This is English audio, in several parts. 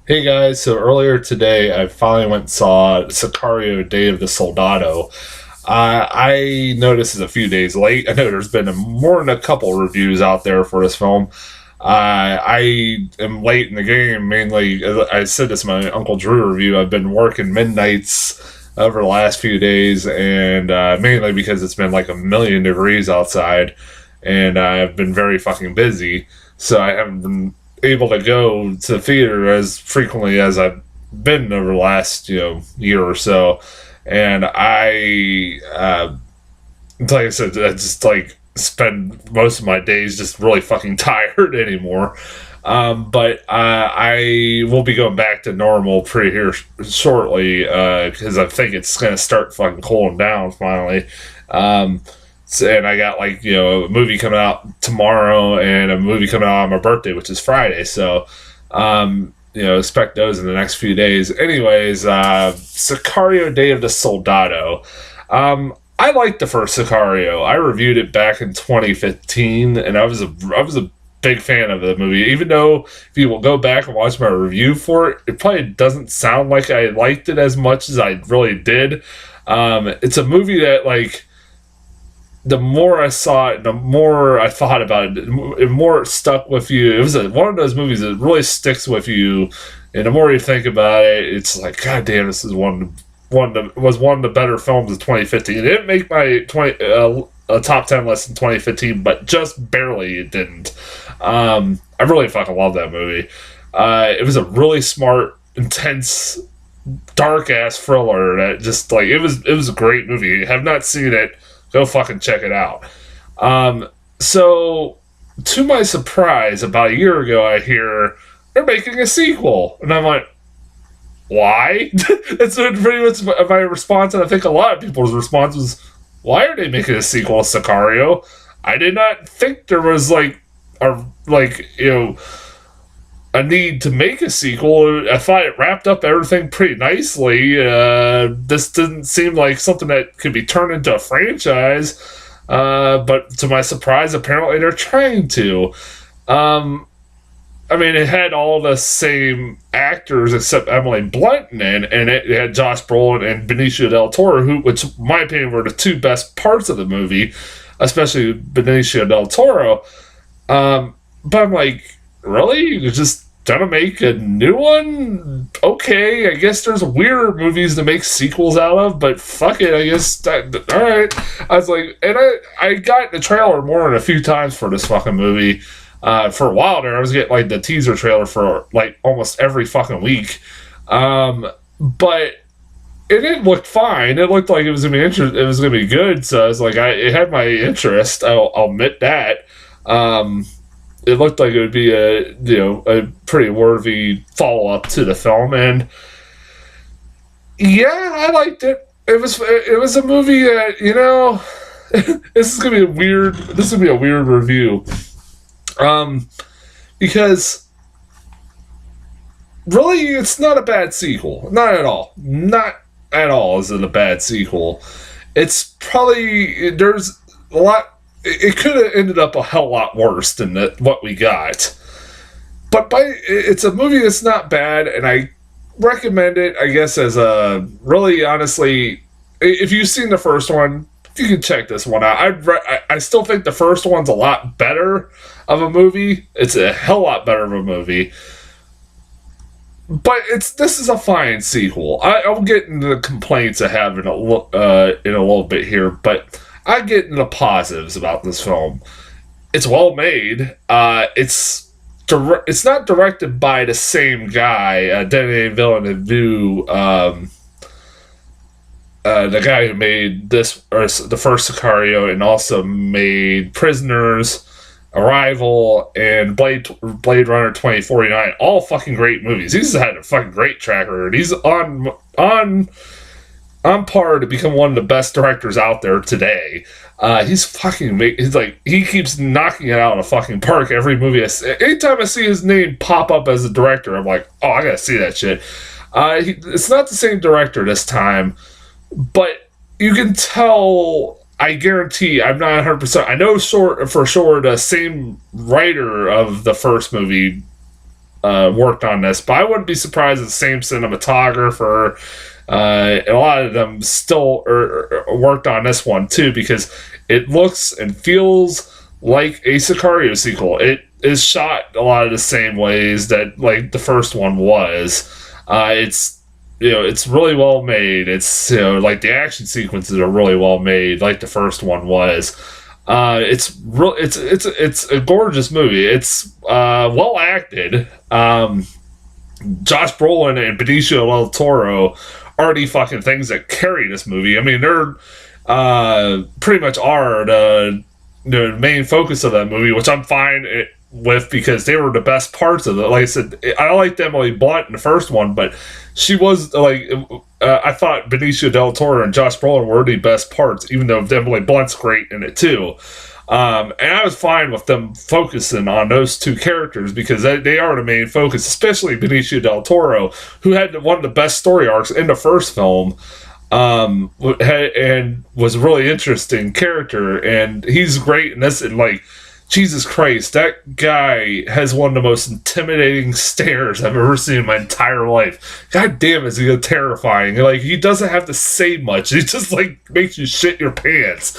Hey guys, so earlier today I finally went and saw Sicario Day of the Soldado. I noticed it's a few days late. I know there's been more than a couple reviews out there for this film. I am late in the game, mainly, as I said this in my Uncle Drew review, I've been working midnights over the last few days, and mainly because it's been like a million degrees outside, and I've been very fucking busy, so I haven't been able to go to the theater as frequently as I've been over the last year or so, and like I said, I just like spend most of my days just really fucking tired anymore. But I will be going back to normal pretty here shortly because I think it's gonna start fucking cooling down finally. And I got a movie coming out tomorrow and a movie coming out on my birthday, which is Friday. So, expect those in the next few days. Anyways, Sicario Day of the Soldado. I liked the first Sicario. I reviewed it back in 2015, and I was a big fan of the movie. Even though if you will go back and watch my review for it, it probably doesn't sound like I liked it as much as I really did. It's a movie that the more I saw it, the more I thought about it, the more it stuck with you. It was one of those movies that really sticks with you, and the more you think about it, it's like, God damn, this is was one of the better films of 2015. It didn't make my top 10 list in 2015, but just barely it didn't. I really fucking love that movie. It was a really smart, intense, dark ass thriller that just it was a great movie. Have not seen it, go fucking check it out. So, to my surprise, about a year ago, I hear they're making a sequel. And I'm like, why? That's pretty much my response, and I think a lot of people's response was, why are they making a sequel to Sicario? I did not think there was, a need to make a sequel. I thought it wrapped up everything pretty nicely. This didn't seem like something that could be turned into a franchise. But to my surprise, apparently they're trying to. It had all the same actors except Emily Blunt in it, and it had Josh Brolin and Benicio del Toro, which, in my opinion, were the two best parts of the movie, especially Benicio del Toro. But I'm like, really? You're just gonna make a new one? Okay, I guess there's weird movies to make sequels out of, but fuck it, I guess alright. I was like, and I got the trailer more than a few times for this fucking movie. For a while there, I was getting the teaser trailer for almost every fucking week. But it looked fine. It looked like it was gonna be it was gonna be good, so I was like, it had my interest, I'll admit that. It looked like it would be a pretty worthy follow up to the film, and yeah, I liked it. It was a movie that this is gonna be a weird review, because really it's not a bad sequel, not at all, is it a bad sequel. It's probably there's a lot. It could have ended up a hell lot worse than what we got. But it's a movie that's not bad, and I recommend it, I guess, as a really, honestly, if you've seen the first one, you can check this one out. I still think the first one's a lot better of a movie. It's a hell lot better of a movie. But this is a fine sequel. I'll get into the complaints I have in a little bit here, but I get into the positives about this film. It's well made. It's not directed by the same guy, Denis Villeneuve, the guy who made the first Sicario and also made Prisoners, Arrival, and Blade Runner 2049. All fucking great movies. He's had a fucking great track record. He's on par to become one of the best directors out there today. He keeps knocking it out of the fucking park every movie. Anytime I see his name pop up as a director, I'm like, oh, I gotta see that shit. It's not the same director this time, but you can tell. I guarantee, I'm not 100%. I know for sure the same writer of the first movie worked on this, but I wouldn't be surprised if the same cinematographer, a lot of them still worked on this one too, because it looks and feels like a Sicario sequel. It is shot a lot of the same ways that like the first one was. It's it's really well made. It's like the action sequences are really well made, like the first one was. It's a gorgeous movie. It's well acted. Josh Brolin and Benicio del Toro are the fucking things that carry this movie. I mean, they're pretty much are the main focus of that movie, which I'm fine with because they were the best parts of it. Like I said, I liked Emily Blunt in the first one, but she was like, I thought Benicio del Toro and Josh Brolin were the best parts, even though Emily Blunt's great in it too. And I was fine with them focusing on those two characters because they are the main focus, especially Benicio del Toro, who had one of the best story arcs in the first film, and was a really interesting character, and he's great in this. And like, Jesus Christ, that guy has one of the most intimidating stares I've ever seen in my entire life. God damn, is he terrifying. Like, he doesn't have to say much. He just, like, makes you shit your pants.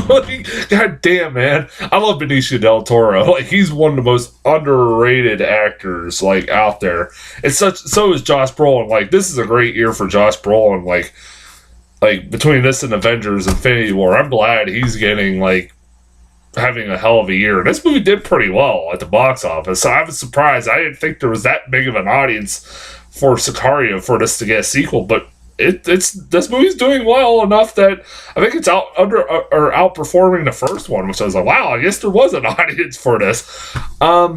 Like, God damn, man. I love Benicio del Toro. Like, he's one of the most underrated actors, like, out there. And so is Josh Brolin. Like, this is a great year for Josh Brolin. Like between this and Avengers Infinity War, I'm glad he's getting, like, having a hell of a year. This movie did pretty well at the box office, so I was surprised. I didn't think there was that big of an audience for Sicario for this to get a sequel, but this movie's doing well enough that I think it's outperforming the first one, which I was like, wow, I guess there was an audience for this. I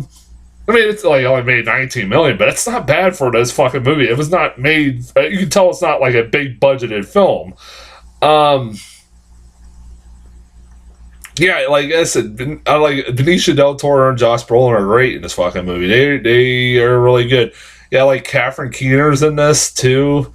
mean, it's like only made $19 million, but it's not bad for this fucking movie. It was not made. You can tell it's not like a big budgeted film. Yeah, like I said, I like Benicio del Toro and Josh Brolin are great in this fucking movie. They are really good. Yeah, like Catherine Keener's in this too,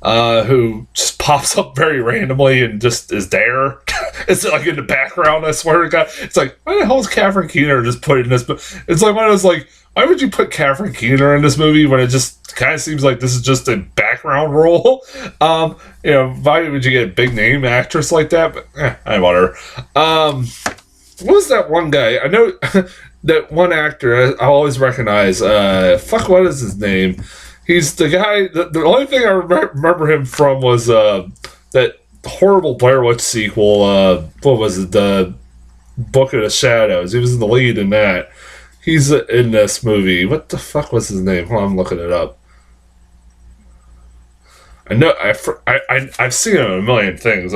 who just pops up very randomly and just is there. It's like in the background. I swear to God, it's like, why the hell is Catherine Keener just put in this? It's like one of those like, why would you put Catherine Keener in this movie when it just kind of seems like this is just a background role? Why would you get a big name actress like that? But whatever. What was that one guy? I know that one actor I always recognize. What is his name? He's the guy. The only thing I remember him from was that horrible Blair Witch sequel. What was it? The Book of the Shadows. He was in the lead in that. He's in this movie. What the fuck was his name? Hold on, I'm looking it up. I know I've seen him in a million things.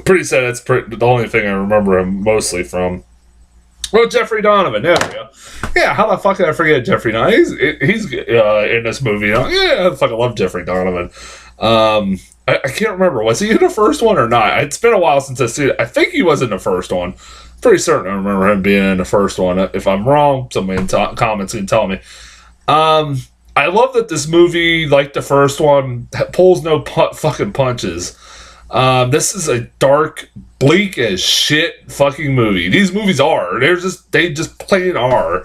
Pretty sad. That's the only thing I remember him mostly from. Oh, Jeffrey Donovan. There we go. Yeah, how the fuck did I forget Jeffrey Donovan? He's in this movie. Yeah, I fucking love Jeffrey Donovan. I can't remember. Was he in the first one or not? It's been a while since I've seen it. I think he was in the first one. Pretty certain I remember him being in the first one. If I'm wrong, somebody in comments can tell me. I love that this movie, like the first one, pulls no fucking punches. This is a dark, bleak as shit fucking movie. These movies are. They just plain are.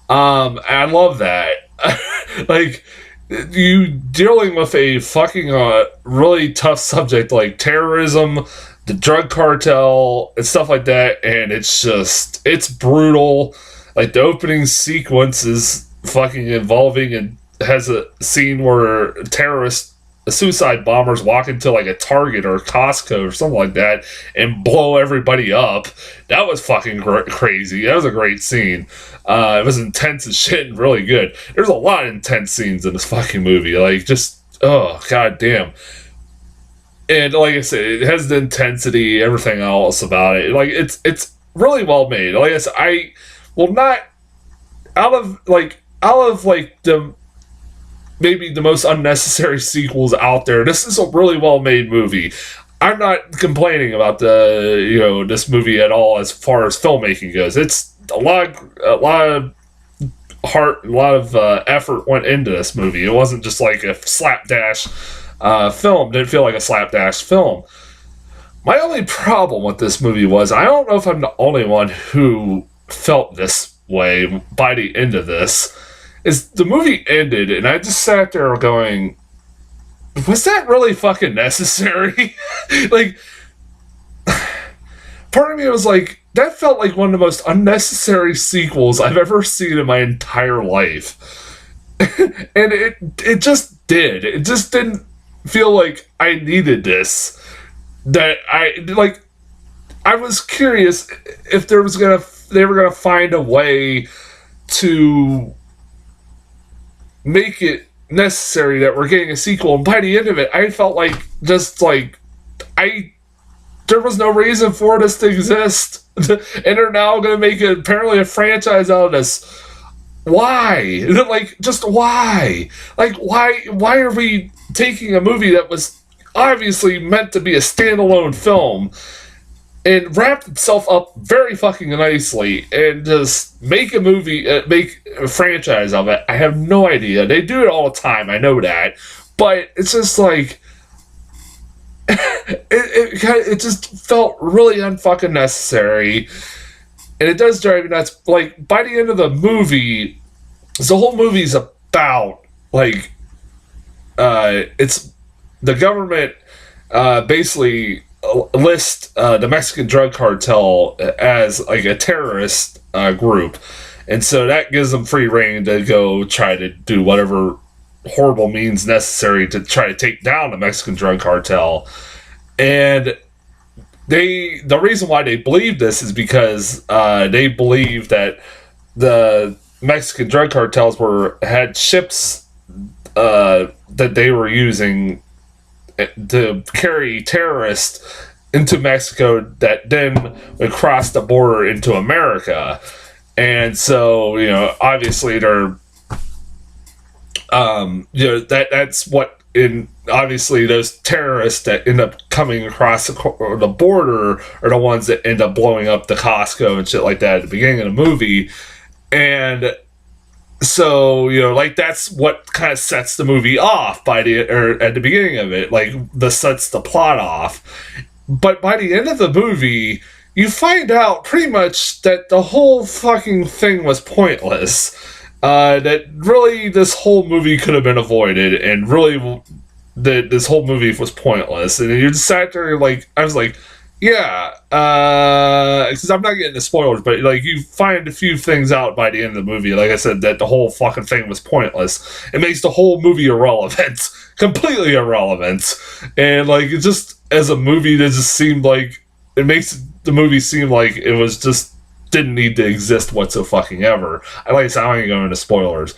And I love that. Like, you dealing with a fucking really tough subject like terrorism, the drug cartel, and stuff like that, and it's brutal. Like, the opening sequence is fucking involving and has a scene where suicide bombers walk into like a Target or a Costco or something like that and blow everybody up. That was fucking crazy. That was a great scene. It was intense as shit and really good. There's a lot of intense scenes in this fucking movie. Like, just, oh, god damn. And like I said, it has the intensity, everything else about it. Like, it's really well made. Like I said, I will not, out of the maybe the most unnecessary sequels out there, this is a really well made movie. I'm not complaining about this movie at all as far as filmmaking goes. It's a lot of heart, a lot of effort went into this movie. It wasn't just like a slapdash film. Didn't feel like a slapdash film. My only problem with this movie was, I don't know if I'm the only one who felt this way by the end of this, is the movie ended, and I just sat there going, was that really fucking necessary? Like, part of me was like, that felt like one of the most unnecessary sequels I've ever seen in my entire life. And it just did. It just didn't feel like I needed this. That I was curious if they were gonna find a way to make it necessary that we're getting a sequel, and by the end of it I felt like there was no reason for this to exist. And they're now going to make it apparently a franchise out of this. Why? Like, just why? Like, why are we taking a movie that was obviously meant to be a standalone film and wrapped itself up very fucking nicely and just make a movie, make a franchise of it? I have no idea. They do it all the time, I know that. But it's just like, it just felt really unfucking necessary, and it does drive me nuts. Like, by the end of the movie, the whole movie's about like, it's the government basically list the Mexican drug cartel as like a terrorist group, and so that gives them free reign to go try to do whatever horrible means necessary to try to take down the Mexican drug cartel. And the reason why they believe this is because they believe that the Mexican drug cartels had ships that they were using to carry terrorists into Mexico that then would cross the border into America. And so, obviously they're that's what obviously those terrorists that end up coming across the border are the ones that end up blowing up the Costco and shit like that at the beginning of the movie. And so, that's what kind of sets the movie off at the beginning of it, like sets the plot off. But by the end of the movie, you find out pretty much that the whole fucking thing was pointless. That really this whole movie could have been avoided, and really this whole movie was pointless. And you just sat there I was like, yeah, because I'm not getting the spoilers, but like you find a few things out by the end of the movie. Like I said, that the whole fucking thing was pointless. It makes the whole movie irrelevant, completely irrelevant. And like it just as a movie, that just seemed like it makes the movie seem like it was just didn't need to exist whatsoever. Like I said, I don't even go into spoilers.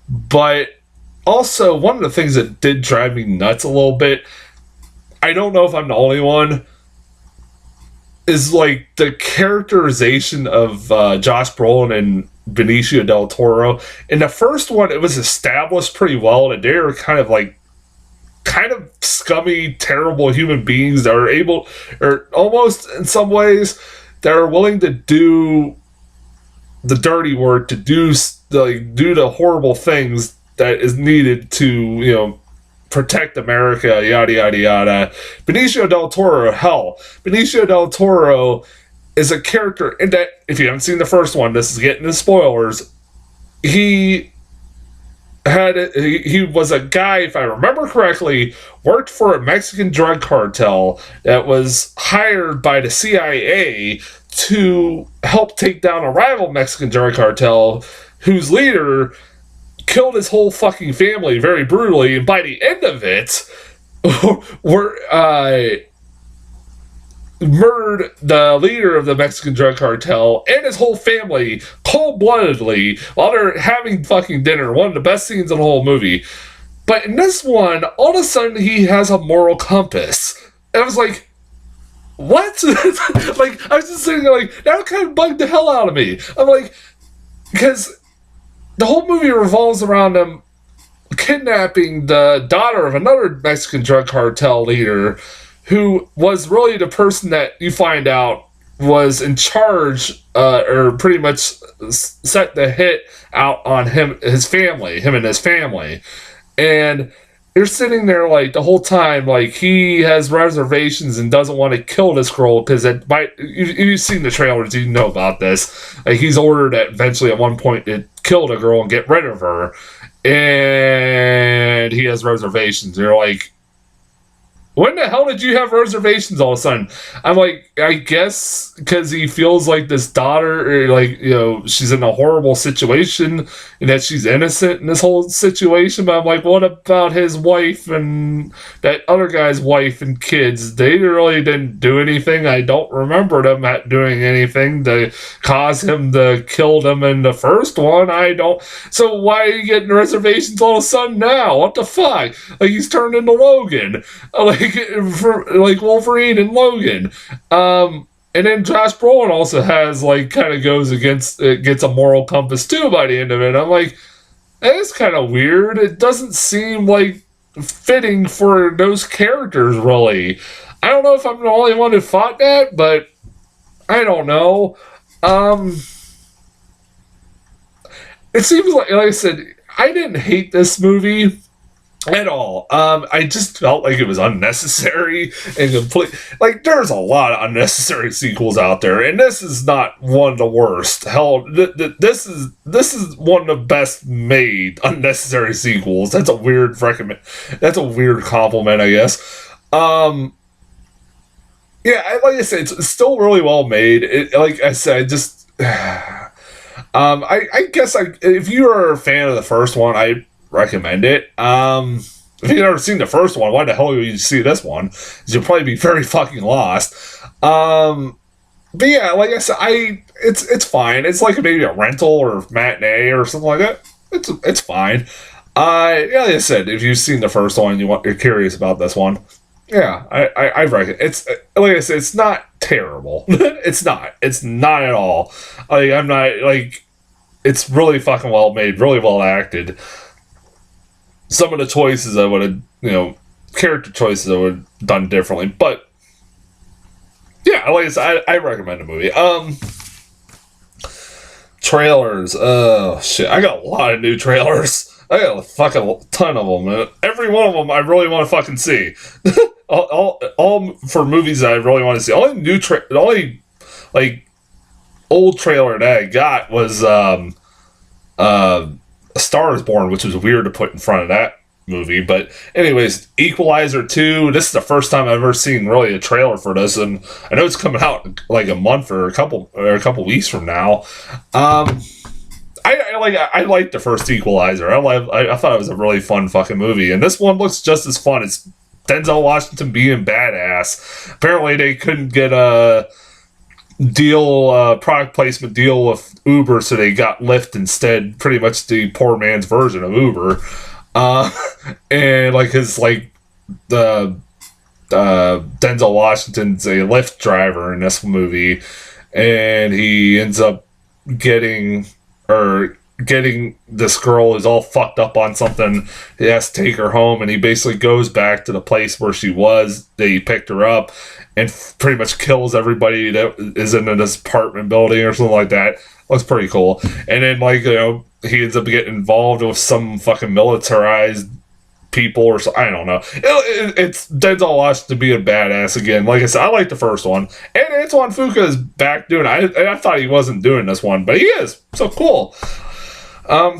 But also, one of the things that did drive me nuts a little bit, I don't know if I'm the only one, is like the characterization of Josh Brolin and Benicio del Toro. In the first one, it was established pretty well that they were kind of scummy, terrible human beings that or almost in some ways, that are willing to do the dirty work, to do the horrible things that is needed to, protect America, yada, yada, yada. Benicio del Toro, Benicio del Toro is a character in that, if you haven't seen the first one, this is getting into spoilers, he was a guy, if I remember correctly, worked for a Mexican drug cartel that was hired by the CIA to help take down a rival Mexican drug cartel whose leader killed his whole fucking family very brutally, and by the end of it, murdered the leader of the Mexican drug cartel and his whole family cold-bloodedly while they're having fucking dinner. One of the best scenes in the whole movie. But in this one, all of a sudden he has a moral compass. And I was like, what? Like, I was just sitting there like, that kind of bugged the hell out of me. I'm like, because the whole movie revolves around him kidnapping the daughter of another Mexican drug cartel leader, who was really the person that you find out was in charge, or pretty much set the hit out on him and his family. And you're sitting there like the whole time, like he has reservations and doesn't want to kill this girl because you've seen the trailers, you know about this. Like he's ordered that eventually at one point to killed a girl and get rid of her, and he has reservations. And you're like, when the hell did you have reservations all of a sudden? I'm like, I guess because he feels like this daughter, or like, you know, she's in a horrible situation and that she's innocent in this whole situation. But I'm like, what about his wife and that other guy's wife and kids? They really didn't do anything. I don't remember them doing anything to cause him to kill them in the first one. I don't. So why are you getting reservations all of a sudden now? What the fuck? Like, he's turned into Logan. Like Wolverine and Logan. And then Josh Brolin also has, like, kind of goes against, it gets a moral compass too by the end of it. I'm like, that's kind of weird. It doesn't seem like fitting for those characters, really. I don't know if I'm the only one who thought that, but I don't know. It seems like I said, I didn't hate this movie at all. I just felt like it was unnecessary and complete. Like, there's a lot of unnecessary sequels out there, and this is not one of the worst. Hell, this is one of the best made unnecessary sequels. That's a weird That's a weird compliment, I guess. Yeah, like I said, it's still really well made. Like I said, just I guess if you are a fan of the first one, I recommend it. If you've never seen the first one, why the hell would you see this one? You'll probably be very fucking lost. But yeah, like I said, it's fine. It's like maybe a rental or matinee or something like that. It's fine. Yeah, like I said, if you've seen the first one, you're curious about this one. Yeah, I reckon it's, like I said, it's not terrible. It's not at all. Like, I'm not, like, it's really fucking well made, really well acted. Some of the choices I would have, character choices I would have done differently, but yeah, like I said, I recommend the movie. Trailers. Oh shit, I got a lot of new trailers. I got a fucking ton of them, man. Every one of them I really want to fucking see. all for movies that I really want to see. The only like old trailer that I got was A Star is Born, which was weird to put in front of that movie. But anyways, Equalizer 2, this is the first time I've ever seen really a trailer for this, and I know it's coming out like a month or a couple weeks from now. I liked the first Equalizer. I thought it was a really fun fucking movie, and this one looks just as fun. It's Denzel Washington being badass. Apparently they couldn't get a product placement deal with Uber, so they got Lyft instead, pretty much the poor man's version of Uber. And like the Denzel Washington's a Lyft driver in this movie, and he ends up getting this girl who's all fucked up on something. He has to take her home, and he basically goes back to the place where she was. They picked her up and pretty much kills everybody that is in this apartment building or something like that. Looks pretty cool. And then, he ends up getting involved with some fucking militarized people or so. I don't know. It's Denzel Washington being a badass again. Like I said, I like the first one. And Antoine Fuqua is back doing it. I thought he wasn't doing this one, but he is. So cool.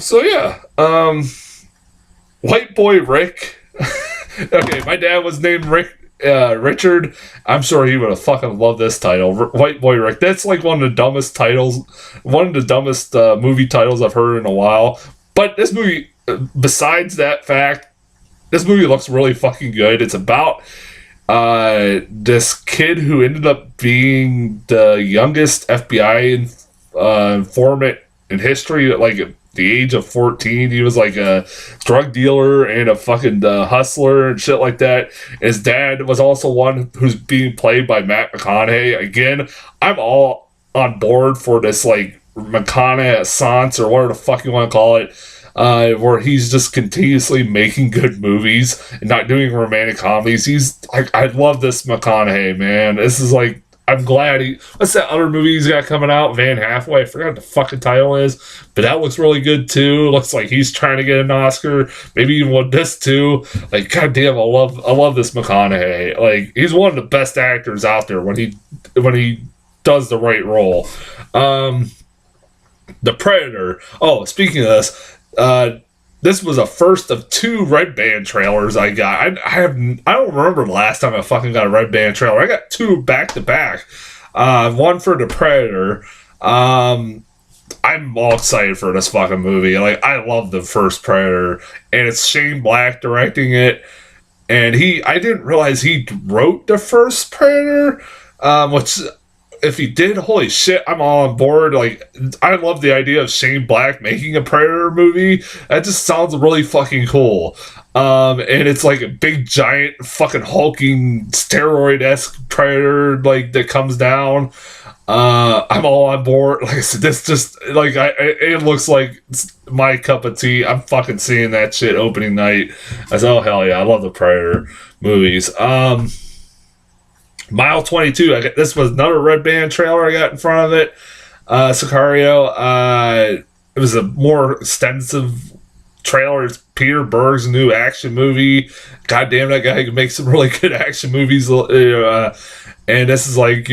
So yeah. White Boy Rick. Okay, my dad was named Richard. I'm sure he would have fucking loved this title. White Boy Rick. That's like one of the dumbest titles. One of the dumbest movie titles I've heard in a while. But this movie, besides that fact, this movie looks really fucking good. It's about this kid who ended up being the youngest FBI informant in history, like at the age of 14. He was like a drug dealer and a fucking hustler and shit like that. His dad was also one who's being played by Matt McConaughey. Again, I'm all on board for this, like, McConaughey-assance or whatever the fuck you want to call it. Where he's just continuously making good movies and not doing romantic comedies. He's like, I love this McConaughey, man. This is like, I'm glad what's that other movie he's got coming out? Van Halfway. I forgot what the fucking title is, but that looks really good too. Looks like he's trying to get an Oscar, maybe even won this too. Like, goddamn, I love this McConaughey. Like, he's one of the best actors out there when he does the right role. The Predator. Oh, speaking of this was a first of 2 Red Band trailers I got. I don't remember the last time I fucking got a Red Band trailer. I got 2 back to back. One for The Predator. I'm all excited for this fucking movie. Like, I love the first Predator, and it's Shane Black directing it. And I didn't realize he wrote the first Predator, which, if he did, holy shit, I'm all on board. Like, I love the idea of Shane Black making a Predator movie. That just sounds really fucking cool. And it's like a big, giant, fucking hulking, steroid-esque Predator, like, that comes down. I'm all on board. Like I said, this just, like, it looks like my cup of tea. I'm fucking seeing that shit opening night. I said, oh, hell yeah, I love the Predator movies. Mile 22, this was another Red Band trailer I got in front of it. Sicario, it was a more extensive trailer. It's Peter Berg's new action movie. God damn, that guy can make some really good action movies. And this is like,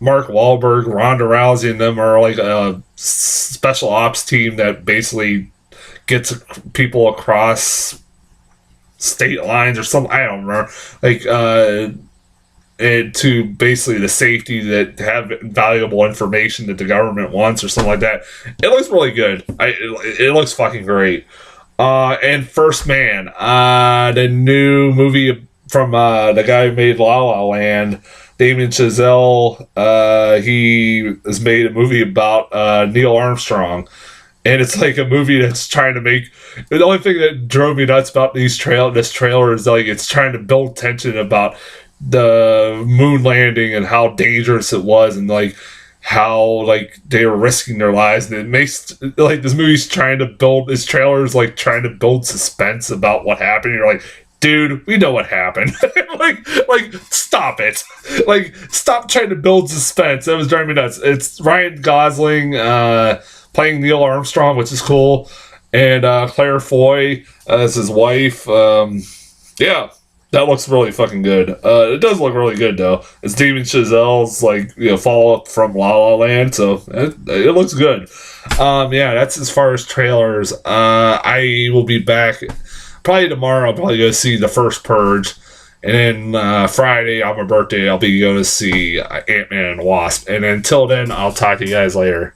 Mark Wahlberg, Ronda Rousey, and them are like a special ops team that basically gets people across state lines or something. I don't remember. Like, and to basically the safety that have valuable information that the government wants or something like that. It looks really good. It looks fucking great. And First Man, the new movie from the guy who made La La Land, Damien Chazelle. He has made a movie about Neil Armstrong. And it's like a movie that's trying to make... The only thing that drove me nuts about this trailer is like it's trying to build tension about the moon landing and how dangerous it was, and like how like they were risking their lives. And it makes like this movie's trying to build... This trailer is like trying to build suspense about what happened. You're like, dude, we know what happened. like, stop it. Like, stop trying to build suspense. That was driving me nuts. It's Ryan Gosling playing Neil Armstrong, which is cool, and Claire Foy as his wife. Yeah, that looks really fucking good. It does look really good, though. It's Damien Chazelle's, like, follow-up from La La Land, so it looks good. Yeah, that's as far as trailers. I will be back... Probably tomorrow, I'll probably go see the first Purge. And then Friday, on my birthday, I'll be going to see Ant-Man and the Wasp. And until then, I'll talk to you guys later.